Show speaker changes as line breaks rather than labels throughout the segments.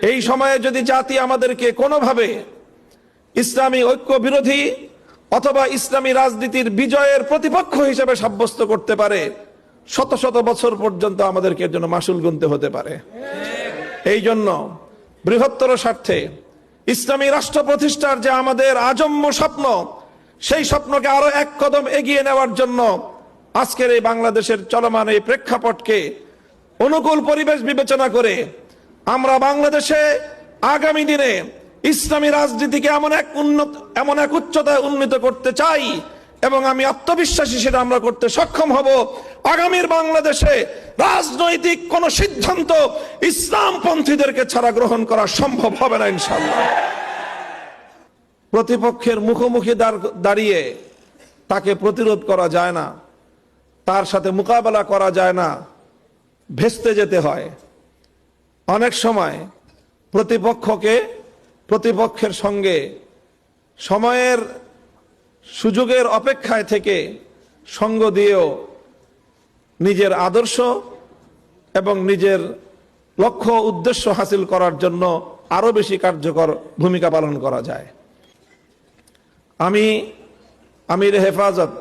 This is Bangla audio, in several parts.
এই সময়ে যদি জাতি আমাদেরকে কোনোভাবে ইসলামী ঐক্য বিরোধী অথবা ইসলামী রাজনীতির বিজয়ের প্রতিপক্ষ হিসেবে সাব্যস্ত করতে পারে, শত শত বছর পর্যন্ত আমাদেরকে এর জন্য মাসুল গুনতে হতে পারে। এই জন্য বৃহত্তর স্বার্থে ইসলামী রাষ্ট্র প্রতিষ্ঠার যে আমাদের আজন্ম স্বপ্ন, সেই স্বপ্নকে আরো এক কদম এগিয়ে নেওয়ার জন্য আজকের এই বাংলাদেশের চলমান এই প্রেক্ষাপটকে অনুকূল পরিবেশ বিবেচনা করে আমরা বাংলাদেশে আগামী দিনে ইসলামী রাজনীতিকে এমন এক উচ্চতায় উন্নীত করতে চাই এবং আমি আত্মবিশ্বাসী সেটা আমরা করতে সক্ষম হব। আগামীর বাংলাদেশে রাজনৈতিক কোন সিদ্ধান্ত ইসলামপন্থীদেরকে ছাড়া গ্রহণ করা সম্ভব হবে না ইনশাআল্লাহ। প্রতিপক্ষের মুখোমুখি দাঁড়িয়ে তাকে প্রতিরোধ করা যায় না, তার সাথে মোকাবেলা করা যায় না, ভেস্তে যেতে হয়। অনেক সময় প্রতিপক্ষের সঙ্গে সময়ের সুযোগের অপেক্ষায় থেকে সঙ্গ দিয়েও নিজের আদর্শ এবং নিজের লক্ষ্য উদ্দেশ্য হাসিল করার জন্য আরো বেশি কার্যকর ভূমিকা পালন করা যায়। আমি আমির হেফাজত,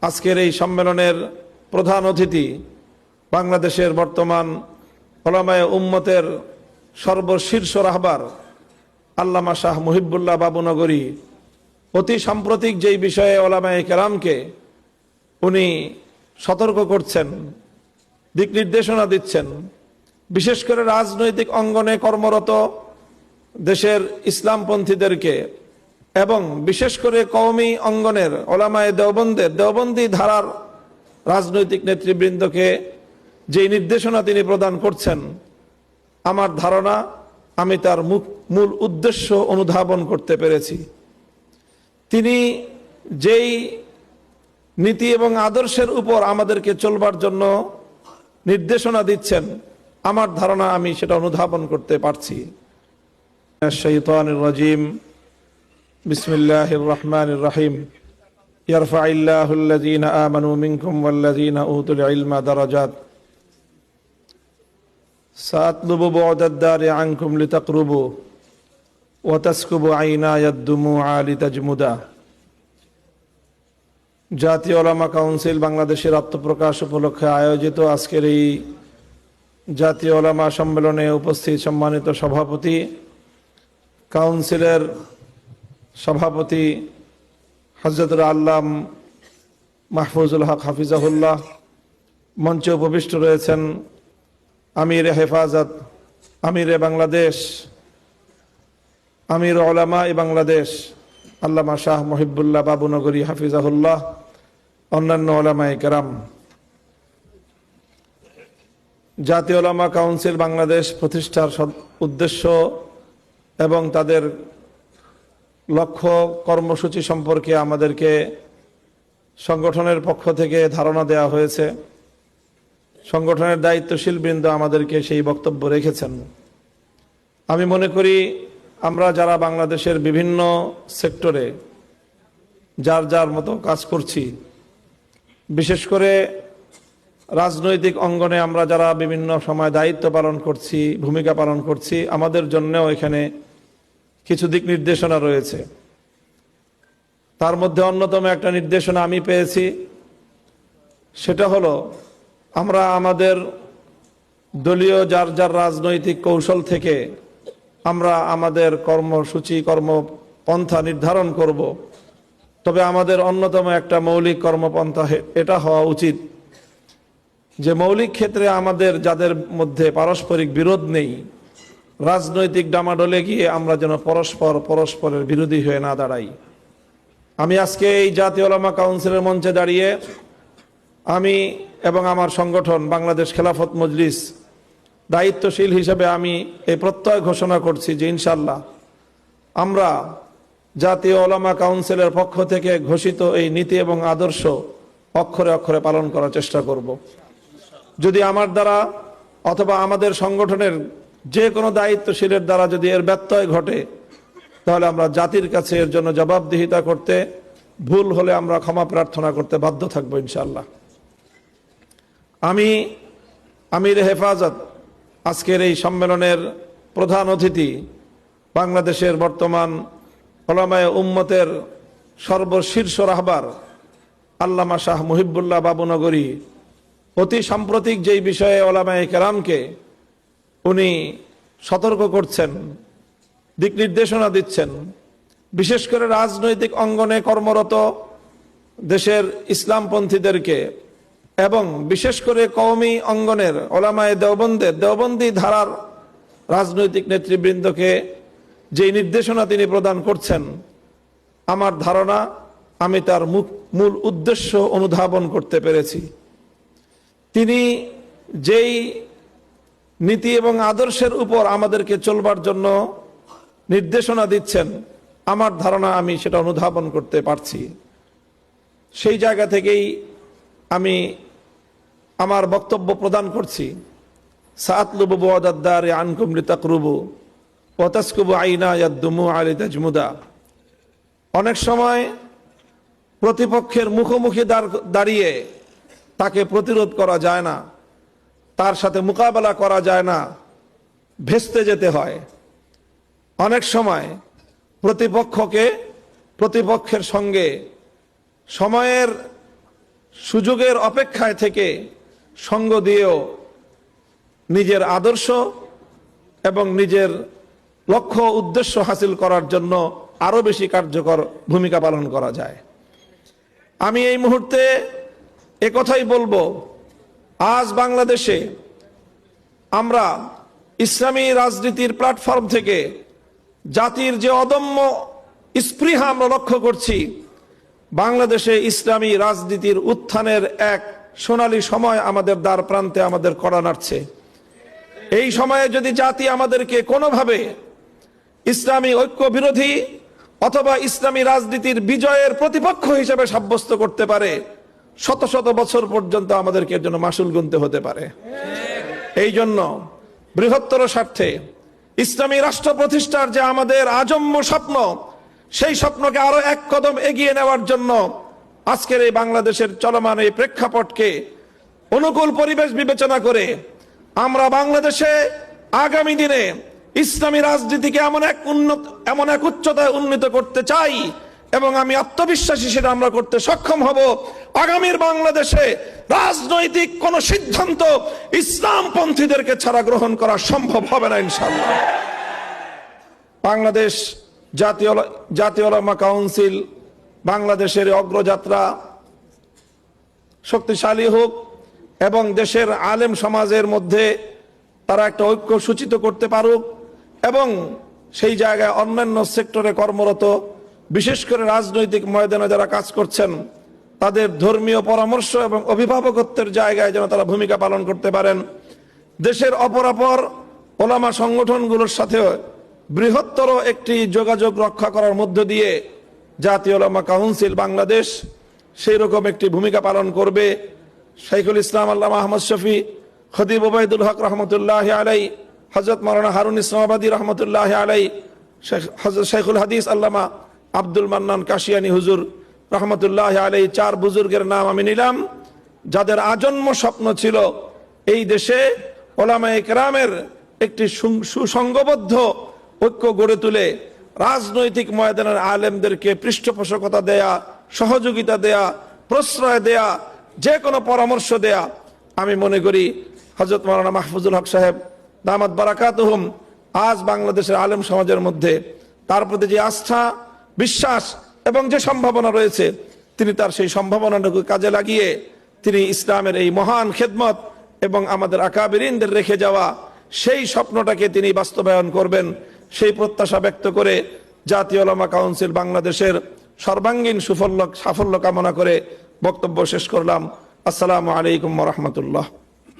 আজকের এই সম্মেলনের প্রধান অতিথি, বাংলাদেশের বর্তমান ওলামায়ে উম্মতের সর্বশীর্ষ রাহবার আল্লামা শাহ মুহিবুল্লাহ বাবুনগরী অতি সাম্প্রতিক যেই বিষয়ে ওলামায়ে কেরামকে উনি সতর্ক করছেন, দিক নির্দেশনা দিচ্ছেন, বিশেষ করে রাজনৈতিক অঙ্গনে কর্মরত দেশের ইসলামপন্থীদেরকে এবং বিশেষ করে কওমি অঙ্গনের ওলামায়ে দেওবন্দি ধারার রাজনৈতিক নেতৃবৃন্দকে যে নির্দেশনা তিনি প্রদান করছেন, আমার ধারণা আমি তার মূল উদ্দেশ্য অনুধাবন করতে পেরেছি। তিনি যেই নীতি এবং আদর্শের উপর আমাদেরকে চলবার জন্য নির্দেশনা দিচ্ছেন, আমার ধারণা আমি সেটা অনুধাবন করতে পারছি। শাইতানির রাজিম, বিসমিল্লাহির রহমানির রহিম। ইয়ারফাইল্লাহুল্লাযীনা আমানু মিনকুম ওয়াল্লাযীনা উতুল ইলমা দারাজাত সাতলুবু বু'দাদ দারি আনকুম লিতাকরুবু ওয়া তাসকুবু আইনায়াদ দুমুআ লিতাজমুদা। জাতীয় ওলামা কাউন্সিল বাংলাদেশের আত্মপ্রকাশ উপলক্ষে আয়োজিত আজকের এই জাতীয় ওলামা সম্মেলনে উপস্থিত সম্মানিত সভাপতি, কাউন্সিলের সভাপতি হযরতুল আল্লাম মাহফুজুল হক হাফিজাহুল্লাহ, মঞ্চে উপবিষ্ট রয়েছেন আমির হেফাজত, আমিরে বাংলাদেশ, আমির ওলামা বাংলাদেশ আল্লামা শাহ মুহিবুল্লাহ বাবুনগরী হাফিজাহুল্লাহ, অন্যান্য ওলামায়ে কেরাম। জাতীয় ওলামা কাউন্সিল বাংলাদেশ প্রতিষ্ঠার উদ্দেশ্য এবং তাদের লক্ষ্য কর্মসূচি সম্পর্কে আমাদেরকে সংগঠনের পক্ষ থেকে ধারণা দেওয়া হয়েছে। সংগঠনের দায়িত্বশীল বৃন্দ আমাদেরকে সেই বক্তব্য রেখেছেন। আমি মনে করি আমরা যারা বাংলাদেশের বিভিন্ন সেক্টরে যার যার মতো কাজ করছি, বিশেষ করে রাজনৈতিক অঙ্গনে আমরা যারা বিভিন্ন সময় দায়িত্ব পালন করছি, ভূমিকা পালন করছি, আমাদের জন্যও এখানে কিছু দিক নির্দেশনা রয়েছে। তার মধ্যে অন্যতম একটা নির্দেশনা আমি পেয়েছি, সেটা হলো আমরা আমাদের দলীয় যার যার রাজনৈতিক কৌশল থেকে আমরা আমাদের কর্মসূচি কর্মপন্থা নির্ধারণ করব। তবে আমাদের অন্যতম একটা মৌলিক কর্মপন্থা এটা হওয়া উচিত যে মৌলিক ক্ষেত্রে আমাদের যাদের মধ্যে পারস্পরিক বিরোধ নেই, রাজনৈতিক ডামাডোলে গিয়ে আমরা যেন পরস্পরের বিরোধী হয়ে না দাঁড়াই। আমি আজকে এই জাতীয় ওলামা কাউন্সিলের মঞ্চে দাঁড়িয়ে আমি এবং আমার সংগঠন বাংলাদেশ খেলাফত মজলিস দায়িত্বশীল হিসেবে আমি এই প্রত্যয় ঘোষণা করছি যে ইনশাআল্লাহ আমরা জাতীয় ওলামা কাউন্সিলের পক্ষ থেকে ঘোষিত এই নীতি এবং আদর্শ অক্ষরে অক্ষরে পালন করার চেষ্টা করব। যদি আমার দ্বারা অথবা আমাদের সংগঠনের যে কোনো দায়িত্বশীলের দ্বারা যদি এর ব্যত্যয় ঘটে, তাহলে আমরা জাতির কাছে এর জন্য জবাবদিহিতা করতে, ভুল হলে আমরা ক্ষমা প্রার্থনা করতে বাধ্য থাকবো ইনশাআল্লাহ। আমি আমির হেফাজত আজকের এই সম্মেলনের প্রধান অতিথি, বাংলাদেশের বর্তমান উলামায়ে উম্মতের সর্বশীর্ষ রাহবার আল্লামা শাহ মুহিবুল্লাহ বাবুনগরী অতি সাম্প্রতিক যেই বিষয়ে উলামায়ে কেরামকে উনি সতর্ক করছেন, দিক নির্দেশনা দিচ্ছেন, বিশেষ করে রাজনৈতিক অঙ্গনে কর্মরত দেশের ইসলামপন্থীদেরকে এবং বিশেষ করে কওমি অঙ্গনের উলামায়ে দেওবন্দি ধারার রাজনৈতিক নেতৃবৃন্দকে যে নির্দেশনা তিনি প্রদান করছেন, আমার ধারণা আমি তার মূল উদ্দেশ্য অনুধাবন করতে পেরেছি। তিনি যেই নীতি এবং আদর্শের উপর আমাদেরকে চলবার জন্য নির্দেশনা দিচ্ছেন, আমার ধারণা আমি সেটা অনুধাবন করতে পারছি। সেই জায়গা থেকেই আমি আমার বক্তব্য প্রদান করছি। সাআতলুবু বুআদাদ-দারি আনকুম লিতাকরুবু ওয়া তাসকুবু আইনা ইয়াদ-দুমুআ লিতাজমুদা। অনেক সময় প্রতিপক্ষের মুখোমুখি দাঁড়িয়ে তাকে প্রতিরোধ করা যায় না, তার সাথে মোকাবেলা করা যায় না, ভেস্তে যেতে হয়। অনেক সময় প্রতিপক্ষের সঙ্গে সময়ের সুযোগের অপেক্ষায় থেকে সঙ্গ দিয়েও নিজের আদর্শ এবং নিজের লক্ষ্য উদ্দেশ্য হাসিল করার জন্য আরো বেশি কার্যকর ভূমিকা পালন করা যায়। আমি এই মুহূর্তে একথাই বলবো, আজ বাংলাদেশে আমরা ইসলামী রাজনীতির প্ল্যাটফর্ম থেকে জাতির যে অদম্য স্পৃহা আমরা লক্ষ্য করছি, বাংলাদেশে ইসলামী রাজনীতির উত্থানের এক সোনালী সময় আমাদের দ্বার প্রান্তে আমাদের কড়া নাড়ছে। এই সময়ে যদি জাতি আমাদেরকে কোনোভাবে ইসলামী ঐক্য বিরোধী অথবা ইসলামী রাজনীতির বিজয়ের প্রতিপক্ষ হিসেবে সাব্যস্ত করতে পারে, শত শত বছর পর্যন্ত আমাদেরকে এর জন্য মাসুল গুনতে হতে পারে। এই জন্য বৃহত্তর স্বার্থে ইসলামী রাষ্ট্র প্রতিষ্ঠার যে আমাদের আজন্ম স্বপ্ন, সেই স্বপ্নকে আরো এক কদম এগিয়ে নেওয়ার জন্য আজকের এই বাংলাদেশের চলমান এই প্রেক্ষাপটকে অনুকূল পরিবেশ বিবেচনা করে আমরা বাংলাদেশে আগামী দিনে ইসলামী রাজনীতিকে এমন এক উচ্চতায় উন্নীত করতে চাই এবং আমি আত্মবিশ্বাসী সেটা আমরা করতে সক্ষম হব। আগামীর বাংলাদেশে রাজনৈতিক কোন সিদ্ধান্ত ইসলামপন্থীদেরকে ছাড়া গ্রহণ করা সম্ভব হবে না ইনশাআল্লাহ। বাংলাদেশ জাতীয় উলামা কাউন্সিল বাংলাদেশের অগ্রযাত্রা শক্তিশালী হোক এবং দেশের আলেম সমাজের মধ্যে তারা একটা ঐক্য সূচিত করতে পারুক এবং সেই জায়গায় অন্যান্য সেক্টরে কর্মরত বিশেষ করে রাজনৈতিক ময়দানে যারা কাজ করছেন তাদের ধর্মীয় পরামর্শ এবং অভিভাবকত্বের জায়গায় যেন তারা ভূমিকা পালন করতে পারেন। দেশের অপরাপর ওলামা সংগঠনগুলোর সাথে বৃহত্তর একটি যোগাযোগ রক্ষা করার মধ্য দিয়ে জাতীয় উলামা কাউন্সিল বাংলাদেশ সেই রকম একটি ভূমিকা পালন করবে। শাইখুল ইসলাম আল্লামা আহমদ শফি, খতিব ওবায়দুল হক রহমতুল্লাহ আলাই, হযরত মাওলানা হারুন ইসলামাবাদী রহমতুল্লাহ আলাই, হযরত শাইখুল হাদিস আল্লামা আব্দুল মান্নান কাশিয়ানি হুজুর রহমতুল্লাহ আলাই, চার বুজুর্গের নাম আমি নিলাম, যাদের আজন্ম স্বপ্ন ছিল এই দেশে উলামায়ে কেরামের একটি সুসংঘবদ্ধ ঐক্য গড়ে তুলে রাজনৈতিক ময়দানের আলেমদেরকে পৃষ্ঠপোষকতা দেয়া, সহযোগিতা দেয়া, প্রশ্রয় দেয়া, যে কোনো পরামর্শ দেয়া। আমি মনে করি হযরত মাওলানা মাহফুজুল হক সাহেব দামাত বারাকাতুহুম আজ বাংলাদেশের আলেম সমাজের মধ্যে তার প্রতি যে আস্থা, বিশ্বাস এবং যে সম্ভাবনা রয়েছে, তিনি তার সেই সম্ভাবনাটুকু কাজে লাগিয়ে তিনি ইসলামের এই মহান খেদমত এবং আমাদের আকাবিরিনদের রেখে যাওয়া সেই স্বপ্নটাকে তিনি বাস্তবায়ন করবেন, সেই প্রত্যাশা ব্যক্ত করে জাতীয় উলামা কাউন্সিল বাংলাদেশের সর্বাঙ্গীন সাফল্য কামনা করে বক্তব্য শেষ করলাম। আসসালামু আলাইকুম ওয়া রাহমাতুল্লাহ।